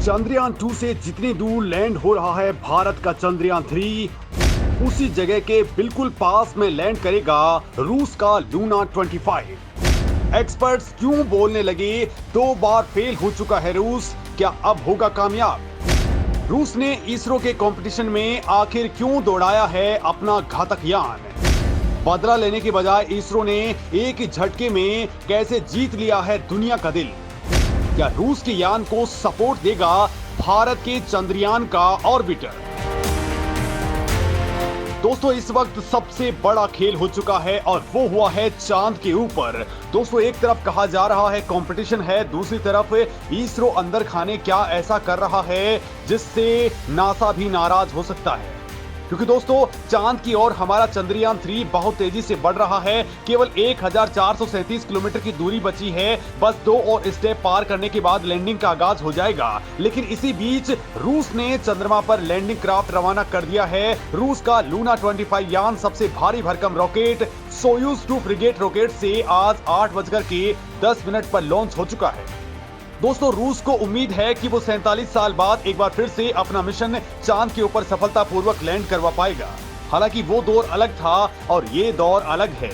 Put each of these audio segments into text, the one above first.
चंद्रयान 2 से जितनी दूर लैंड हो रहा है भारत का चंद्रयान 3, उसी जगह के बिल्कुल पास में लैंड करेगा रूस का लूना 25। एक्सपर्ट्स क्यों बोलने लगे 2 बार फेल हो चुका है रूस, क्या अब होगा कामयाब? रूस ने इसरो के कंपटीशन में आखिर क्यों दौड़ाया है अपना घातक यान? बदला लेने के बजाय इसरो ने एक ही झटके में कैसे जीत लिया है दुनिया का दिल? क्या रूस के यान को सपोर्ट देगा भारत के चंद्रयान का ऑर्बिटर? दोस्तों, इस वक्त सबसे बड़ा खेल हो चुका है और वो हुआ है चांद के ऊपर। दोस्तों, एक तरफ कहा जा रहा है कंपटीशन है, दूसरी तरफ इसरो अंदर खाने क्या ऐसा कर रहा है जिससे नासा भी नाराज हो सकता है। क्योंकि दोस्तों, चांद की ओर हमारा चंद्रयान 3 बहुत तेजी से बढ़ रहा है। केवल 1437 किलोमीटर की दूरी बची है। बस 2 और स्टेप पार करने के बाद लैंडिंग का आगाज हो जाएगा। लेकिन इसी बीच रूस ने चंद्रमा पर लैंडिंग क्राफ्ट रवाना कर दिया है। रूस का लूना 25 यान सबसे भारी भरकम रॉकेट सोयूज 2 फ्रिगेट रॉकेट से आज 8:10 पर लॉन्च हो चुका है। दोस्तों, रूस को उम्मीद है कि वो 47 साल बाद एक बार फिर से अपना मिशन चांद के ऊपर सफलतापूर्वक लैंड करवा पाएगा। हालांकि वो दौर अलग था और ये दौर अलग है।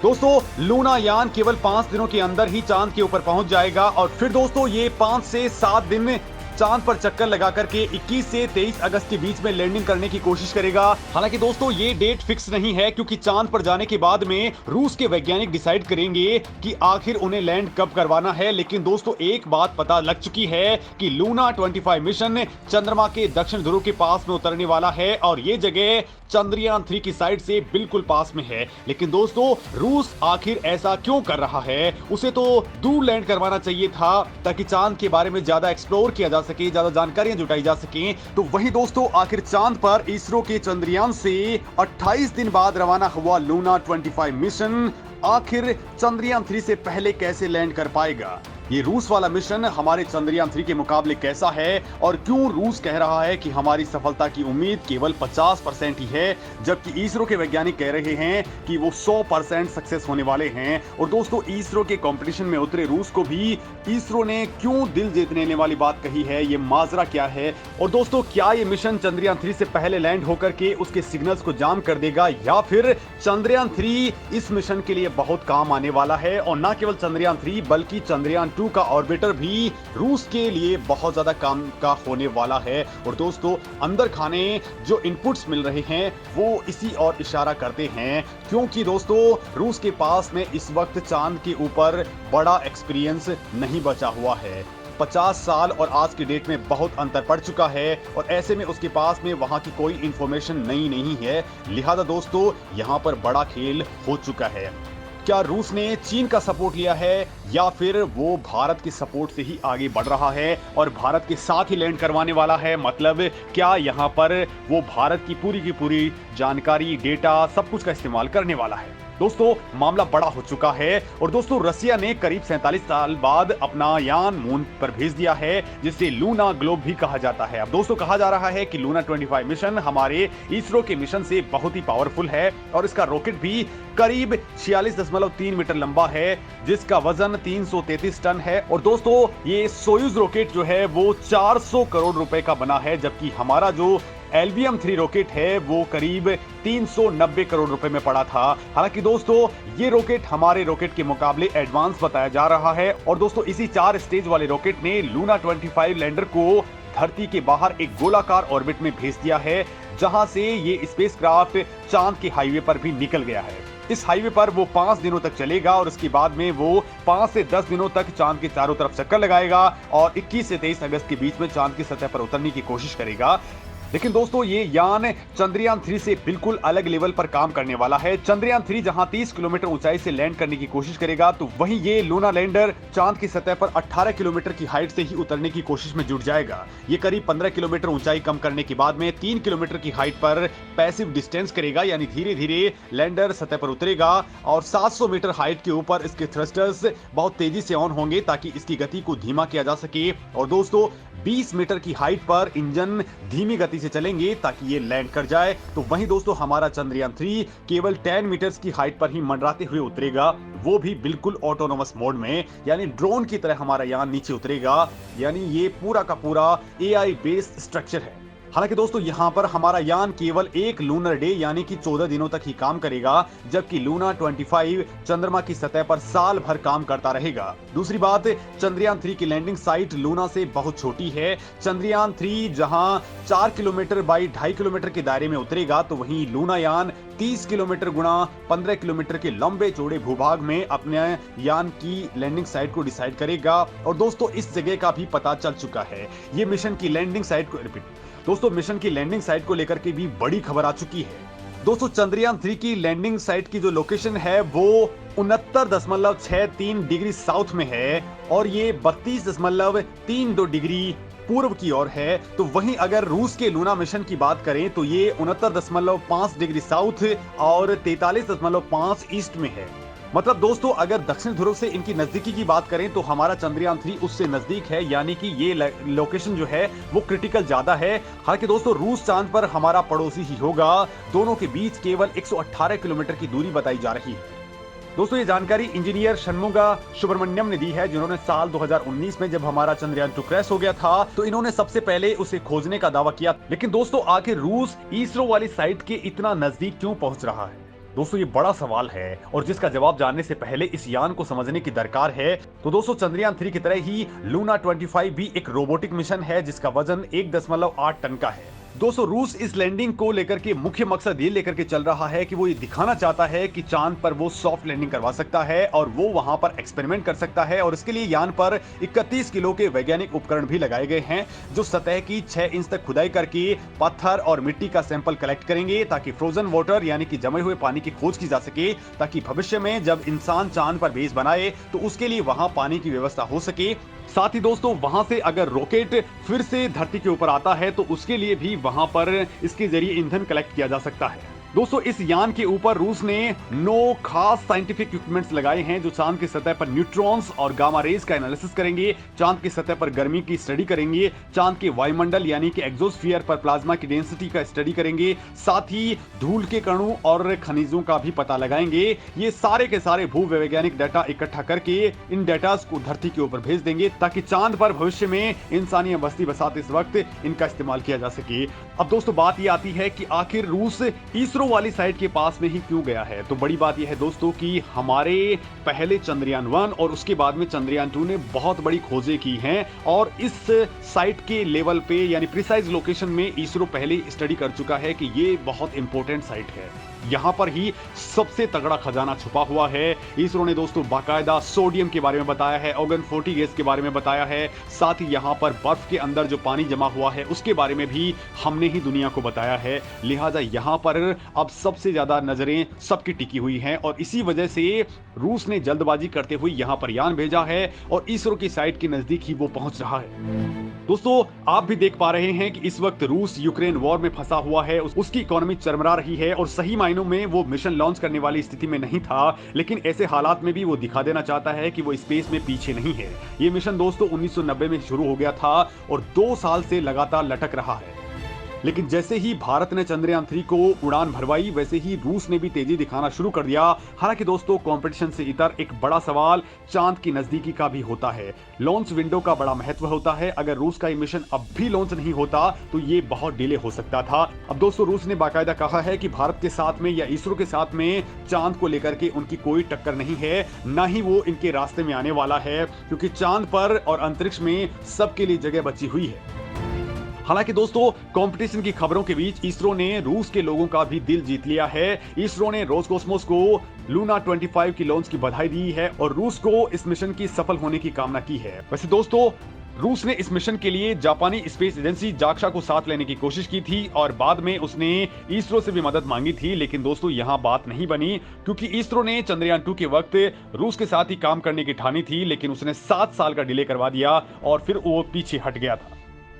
दोस्तों, लूना यान केवल 5 दिनों के अंदर ही चांद के ऊपर पहुंच जाएगा और फिर दोस्तों ये 5 से 7 दिन में चांद पर चक्कर लगा करके 21 से 23 अगस्त के बीच में लैंडिंग करने की कोशिश करेगा। हालांकि दोस्तों, ये डेट फिक्स नहीं है क्योंकि चांद पर जाने के बाद में रूस के वैज्ञानिक डिसाइड करेंगे कि आखिर उन्हें लैंड कब करवाना है। लेकिन दोस्तों, एक बात पता लग चुकी है कि लूना 25 मिशन चंद्रमा के दक्षिण ध्रुव के पास में उतरने वाला है और ये जगह चंद्रयान 3 की साइड से बिल्कुल पास में है। लेकिन दोस्तों, रूस आखिर ऐसा क्यों कर रहा है? उसे तो दूर लैंड करवाना चाहिए था ताकि चांद के बारे में ज्यादा एक्सप्लोर किया जा सके, ज्यादा जानकारियां जुटाई जा सके। तो वही दोस्तों, आखिर चांद पर इसरो के चंद्रयान से 28 दिन बाद रवाना हुआ लूना 25 मिशन आखिर चंद्रयान 3 से पहले कैसे लैंड कर पाएगा? ये रूस वाला मिशन हमारे चंद्रयान 3 के मुकाबले कैसा है और क्यों रूस कह रहा है कि हमारी सफलता की उम्मीद केवल 50% ही है, जबकि इसरो के वैज्ञानिक कह रहे हैं कि वो 100% सक्सेस होने वाले हैं। और दोस्तों, इसरो के कंपटीशन में उतरे रूस को भी इसरो ने क्यों दिल जीतने वाली बात कही है, ये माजरा क्या है? और दोस्तों, क्या ये मिशन चंद्रयान 3 से पहले लैंड होकर के उसके सिग्नल्स को जाम कर देगा या फिर चंद्रयान 3 इस मिशन के लिए बहुत काम आने वाला है? और ना केवल चंद्रयान 3 बल्कि चंद्रयान 2 का ऑर्बिटर भी रूस के लिए बहुत ज्यादा काम का होने वाला है। और दोस्तों, अंदर खाने जो इनपुट्स मिल रहे हैं वो इसी और इशारा करते हैं, क्योंकि दोस्तों रूस के पास में इस वक्त चांद के ऊपर बड़ा एक्सपीरियंस नहीं बचा हुआ है। 50 साल और आज की डेट में बहुत अंतर पड़ चुका है और ऐसे में उसके पास में वहां की कोई इंफॉर्मेशन नई नहीं है। लिहाजा दोस्तों, यहां पर बड़ा खेल हो चुका है। क्या रूस ने चीन का सपोर्ट लिया है या फिर वो भारत के सपोर्ट से ही आगे बढ़ रहा है और भारत के साथ ही लैंड करवाने वाला है? मतलब क्या यहाँ पर वो भारत की पूरी जानकारी, डेटा, सब कुछ का इस्तेमाल करने वाला है? दोस्तों, मामला बड़ा हो चुका है और दोस्तों, रसिया ने करीब 47 साल बाद अपना यान मून पर भेज दिया है, जिसे लूना ग्लोब भी कहा जाता है। अब दोस्तों, कहा जा रहा है कि लूना 25 मिशन हमारे इसरो के मिशन से बहुत ही पावरफुल है और इसका रॉकेट भी करीब 46.3 मीटर लंबा है, जिसका वजन 333 टन है। और दोस्तों, ये सोयूज रॉकेट जो है वो 400 करोड़ रुपए का बना है, जबकि हमारा जो LVM 3 रॉकेट है वो करीब 390 करोड़ रुपए में पड़ा था। हालांकि दोस्तों, ये रॉकेट हमारे रॉकेट के मुकाबले एडवांस बताया जा रहा है। और दोस्तों, इसी 4 स्टेज वाले रॉकेट ने लूना 25 लैंडर को धरती के बाहर एक गोलाकार ऑर्बिट में भेज दिया है, जहां से ये स्पेसक्राफ्ट चांद के हाईवे पर भी निकल गया है। इस हाईवे पर वो 5 दिनों तक चलेगा और उसके बाद में वो 5 से 10 दिनों तक चांद के चारों तरफ चक्कर लगाएगा और 21 से 23 अगस्त के बीच में चांद की सतह पर उतरने की कोशिश करेगा। लेकिन दोस्तों, ये यान चंद्रयान 3 से बिल्कुल अलग लेवल पर काम करने वाला है। चंद्रयान 3 जहां 30 किलोमीटर ऊंचाई से लैंड करने की कोशिश करेगा, तो वहीं ये लूना लैंडर चांद की सतह पर 18 किलोमीटर की हाइट से ही उतरने की कोशिश में जुट जाएगा। ये करीब 15 किलोमीटर ऊंचाई कम करने के बाद में 3 किलोमीटर की हाइट पर पैसिव डिस्टेंस करेगा, यानी धीरे धीरे लैंडर सतह पर उतरेगा और 700 मीटर हाइट के ऊपर इसके थ्रस्टर्स बहुत तेजी से ऑन होंगे ताकि इसकी गति को धीमा किया जा सके। और दोस्तों, 20 मीटर की हाइट पर इंजन धीमी गति से चलेंगे ताकि ये लैंड कर जाए। तो वहीं दोस्तों हमारा चंद्रयान 3 केवल 10 मीटर्स की हाइट पर ही मंडराते हुए उतरेगा, वो भी बिल्कुल ऑटोनोमस मोड में, यानी ड्रोन की तरह हमारा यान नीचे उतरेगा। यानी ये पूरा का पूरा एआई बेस्ड स्ट्रक्चर है। हालांकि दोस्तों यहां पर हमारा यान केवल एक लूनर डे यानी कि 14 दिनों तक ही काम करेगा, जबकि लूना 25 चंद्रमा की सतह पर साल भर काम करता रहेगा। दूसरी बात, चंद्रयान 3 की लैंडिंग साइट लूना से बहुत छोटी है। चंद्रयान 3 जहां 4 किलोमीटर बाई 2.5 किलोमीटर के दायरे में उतरेगा, तो वहीं लूना यान 30 किलोमीटर गुणा 15 किलोमीटर के लंबे चौड़े भूभाग में अपने यान की लैंडिंग साइट को डिसाइड करेगा। और दोस्तों इस जगह का भी पता चल चुका है। ये मिशन की लैंडिंग साइट को दोस्तों मिशन की लैंडिंग साइट को लेकर के भी बड़ी खबर आ चुकी है। दोस्तों चंद्रयान 3 की लैंडिंग साइट की जो लोकेशन है वो 69.63 डिग्री साउथ में है और ये 32.32 डिग्री पूर्व की ओर है। तो वहीं अगर रूस के लूना मिशन की बात करें तो ये 69.5 डिग्री साउथ और 43.5 ईस्ट में है। मतलब दोस्तों अगर दक्षिण ध्रुव से इनकी नजदीकी की बात करें तो हमारा चंद्रयान 3 उससे नजदीक है, यानी कि ये लोकेशन जो है वो क्रिटिकल ज्यादा है। हालांकि दोस्तों रूस चांद पर हमारा पड़ोसी ही होगा, दोनों के बीच केवल 118 किलोमीटर की दूरी बताई जा रही है। दोस्तों ये जानकारी इंजीनियर षणमुगा सुब्रमण्यम ने दी है, जिन्होंने साल 2019 में जब हमारा चंद्रयान 2 क्रैश हो गया था तो इन्होंने सबसे पहले उसे खोजने का दावा किया। लेकिन दोस्तों आखिर रूस इसरो वाली साइट के इतना नजदीक क्यों पहुंच रहा है? दोस्तों ये बड़ा सवाल है और जिसका जवाब जानने से पहले इस यान को समझने की दरकार है। तो दोस्तों चंद्रयान 3 की तरह ही लूना 25 भी एक रोबोटिक मिशन है जिसका वजन 1.8 टन का है। दोस्तों रूस इस लैंडिंग को लेकर के मुख्य मकसद ये लेकर के चल रहा है कि वो ये दिखाना चाहता है कि चांद पर वो सॉफ्ट लैंडिंग करवा सकता है और वो वहां पर एक्सपेरिमेंट कर सकता है। और इसके लिए यान पर 31 किलो के वैज्ञानिक उपकरण भी लगाए गए हैं जो सतह की 6 इंच तक खुदाई करके पत्थर और मिट्टी का सैंपल कलेक्ट करेंगे ताकि फ्रोजन वाटर यानी कि जमे हुए पानी की खोज की जा सके, ताकि भविष्य में जब इंसान चांद पर बेस बनाए तो उसके लिए वहां पानी की व्यवस्था हो सके। साथ ही दोस्तों वहां से अगर रॉकेट फिर से धरती के ऊपर आता है तो उसके लिए भी वहां पर इसके जरिए ईंधन कलेक्ट किया जा सकता है। दोस्तों इस यान के ऊपर रूस ने 9 खास साइंटिफिक इक्विपमेंट्स लगाए हैं जो चांद की सतह पर न्यूट्रॉन्स और गामा रेज का एनालिसिस करेंगे, चांद की सतह पर गर्मी की स्टडी करेंगे, चांद के वायुमंडल यानी कि एक्सोस्फीयर पर प्लाज्मा की डेंसिटी का स्टडी करेंगे, साथ ही धूल के कणों और खनिजों का भी पता लगाएंगे। ये सारे के सारे भूवैज्ञानिक डाटा इकट्ठा करके इन डाटा को धरती के ऊपर भेज देंगे ताकि चांद पर भविष्य में इंसानी बस्ती बसाते इस वक्त इनका इस्तेमाल किया जा सके। अब दोस्तों बात ये आती है कि आखिर रूस इसरो वाली साइट के पास में ही क्यों गया है? तो बड़ी बात यह है दोस्तों कि हमारे पहले चंद्रयान 1 और उसके बाद में चंद्रयान 2 ने बहुत बड़ी खोजें की हैं और इस साइट के लेवल पे यानी प्रिसाइज लोकेशन में इसरो पहले स्टडी कर चुका है कि ये बहुत इंपॉर्टेंट साइट है, यहां पर ही सबसे तगड़ा खजाना छुपा हुआ है। इसरो ने दोस्तों बाकायदा सोडियम के बारे में बताया है, ऑर्गन 40 गैस के बारे में बताया है, साथ ही यहां पर बर्फ के अंदर जो पानी जमा हुआ है उसके बारे में भी हमने ही दुनिया को बताया है। लिहाजा यहां पर अब सबसे ज्यादा नजरें सबकी टिकी हुई हैं और इसी वजह से रूस ने जल्दबाजी करते हुए यहां पर यान भेजा है और इसरो की साइट के नजदीक ही वो पहुंच रहा है। दोस्तों आप भी देख पा रहे हैं कि इस वक्त रूस यूक्रेन वॉर में फंसा हुआ है, उसकी इकोनॉमी चरमरा रही है और सही मायनों में वो मिशन लॉन्च करने वाली स्थिति में नहीं था, लेकिन ऐसे हालात में भी वो दिखा देना चाहता है कि वो स्पेस में पीछे नहीं है। ये मिशन दोस्तों 1990 में शुरू हो गया था और 2 साल से लगातार लटक रहा है। लेकिन जैसे ही भारत ने चंद्रयान 3 को उड़ान भरवाई वैसे ही रूस ने भी तेजी दिखाना शुरू कर दिया। हालांकि दोस्तों कंपटीशन से इतर एक बड़ा सवाल चांद की नजदीकी का भी होता है। लॉन्च विंडो का बड़ा महत्व होता है। अगर रूस का ये मिशन अब भी लॉन्च नहीं होता तो ये बहुत डिले हो सकता था। अब दोस्तों रूस ने बाकायदा कहा है कि भारत के साथ में या इसरो के साथ में चांद को लेकर के उनकी कोई टक्कर नहीं है, ना ही वो इनके रास्ते में आने वाला है, क्योंकि चांद पर और अंतरिक्ष में सबके लिए जगह बची हुई है। हालांकि दोस्तों कंपटीशन की खबरों के बीच इसरो ने रूस के लोगों का भी दिल जीत लिया है। इसरो ने रोसकोस्मोस को लूना 25 की लॉन्च की बधाई दी है और रूस को इस मिशन की सफल होने की कामना की है। वैसे दोस्तों रूस ने इस मिशन के लिए जापानी स्पेस एजेंसी जाक्सा को साथ लेने की कोशिश की थी और बाद में उसने इसरो से भी मदद मांगी थी, लेकिन दोस्तों यहां बात नहीं बनी क्योंकि इसरो ने चंद्रयान 2 के वक्त रूस के साथ ही काम करने की ठानी थी, लेकिन उसने 7 साल का डिले करवा दिया और फिर वो पीछे हट गया था।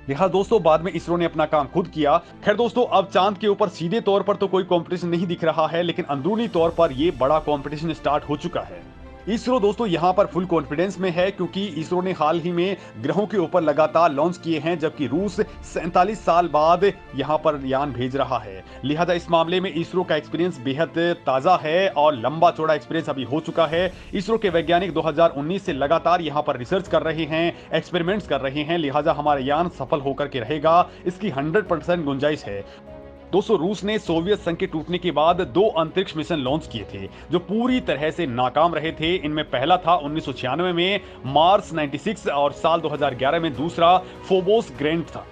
लिहाजा दोस्तों बाद में इसरो ने अपना काम खुद किया। खैर दोस्तों अब चांद के ऊपर सीधे तौर पर तो कोई कंपटीशन नहीं दिख रहा है, लेकिन अंदरूनी तौर पर यह बड़ा कंपटीशन स्टार्ट हो चुका है। इसरो दोस्तों यहां पर फुल कॉन्फिडेंस में है क्योंकि इसरो ने हाल ही में ग्रहों के ऊपर लगातार लॉन्च किए हैं, जबकि रूस 47 साल बाद यहां पर यान भेज रहा है। लिहाजा इस मामले में इसरो का एक्सपीरियंस बेहद ताजा है और लंबा चौड़ा एक्सपीरियंस अभी हो चुका है। इसरो के वैज्ञानिक 2019 से लगातार यहां पर रिसर्च कर रहे हैं, एक्सपेरिमेंट्स कर रहे हैं, लिहाजा हमारा यान सफल होकर के रहेगा, इसकी 100% गुंजाइश है। दोस्तों रूस ने सोवियत संघ के टूटने के बाद 2 अंतरिक्ष मिशन लॉन्च किए थे जो पूरी तरह से नाकाम रहे थे। इनमें पहला था 1996 में मार्स 96 और साल 2011 में दूसरा फोबोस ग्रैंड था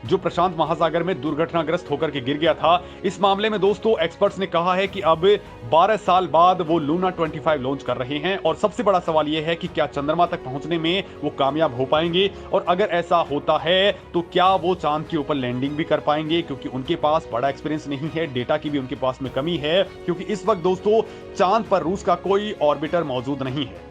जो प्रशांत महासागर में दुर्घटनाग्रस्त होकर के गिर गया था। इस मामले में दोस्तों एक्सपर्ट्स ने कहा है कि अब 12 साल बाद वो लूना 25 लॉन्च कर रहे हैं और सबसे बड़ा सवाल यह है कि क्या चंद्रमा तक पहुंचने में वो कामयाब हो पाएंगे, और अगर ऐसा होता है तो क्या वो चांद के ऊपर लैंडिंग भी कर पाएंगे, क्योंकि उनके पास बड़ा एक्सपीरियंस नहीं है, डेटा की भी उनके पास में कमी है, क्योंकि इस वक्त दोस्तों चांद पर रूस का कोई ऑर्बिटर मौजूद नहीं है।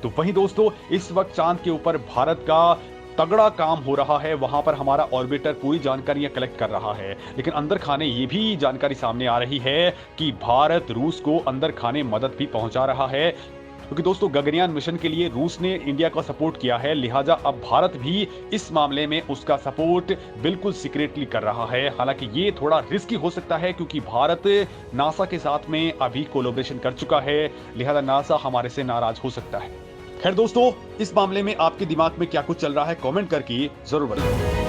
तो वहीं दोस्तों इस वक्त चांद के ऊपर भारत का तगड़ा काम हो रहा है, वहां पर हमारा ऑर्बिटर पूरी जानकारियां कलेक्ट कर रहा है। लेकिन अंदर खाने ये भी जानकारी सामने आ रही है कि भारत रूस को अंदर खाने मदद भी पहुंचा रहा है, क्योंकि दोस्तों गगनयान मिशन के लिए रूस ने इंडिया का सपोर्ट किया है, लिहाजा अब भारत भी इस मामले में उसका सपोर्ट बिल्कुल सीक्रेटली कर रहा है। हालांकि ये थोड़ा रिस्की हो सकता है क्योंकि भारत नासा के साथ में अभी कोलैबोरेशन कर चुका है, लिहाजा नासा हमारे से नाराज हो सकता है। खैर दोस्तों इस मामले में आपके दिमाग में क्या कुछ चल रहा है, कमेंट करके जरूर बताएं।